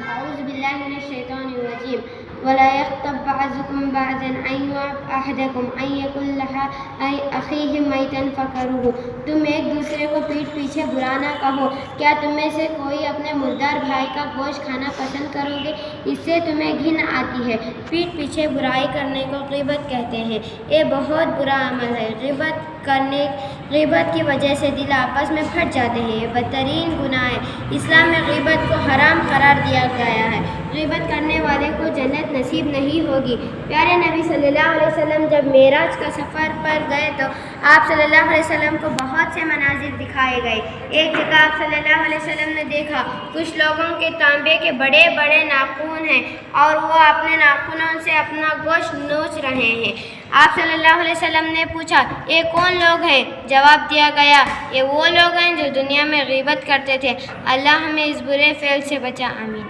أعوذ بالله من الشيطان الرجيم ولا يغتب بعضكم بعضا أن يحب أحدكم أن يكون أخيه ميتا فكروه. تم ایک دوسرے کو پیٹھ پیچھے برا نہ کہو. کیا تم میں سے کوئی اپنے مردار بھائی کا گوشت کھانا پسند کرو گے؟ اس سے تمہیں گھن آتی ہے. پیٹھ پیچھے برائی کرنے کو غیبت کہتے ہیں. یہ بہت برا عمل ہے. غیبت کی وجہ سے دل آپس میں پھٹ جاتے ہیں. یہ بدترین گناہ ہے. اسلام میں غیبت کو حرام قرار دیا گیا ہے. غیبت کرنے والے کو جنت نصیب نہیں ہوگی. پیارے نبی صلی اللہ علیہ وسلم جب معراج کا سفر پر گئے تو آپ صلی اللہ علیہ وسلم کو بہت سے مناظر دکھائے گئے. ایک جگہ آپ صلی اللہ علیہ وسلم نے دیکھا کچھ لوگوں کے تانبے کے بڑے بڑے ناخن ہیں اور وہ اپنے ناخنوں سے اپنا گوشت نوچ رہے ہیں. آپ صلی اللہ علیہ وسلم نے پوچھا یہ کون لوگ ہیں؟ جواب دیا گیا یہ وہ لوگ ہیں جو دنیا میں غیبت کرتے تھے. اللہ ہمیں اس برے فعل سے بچا. آمین.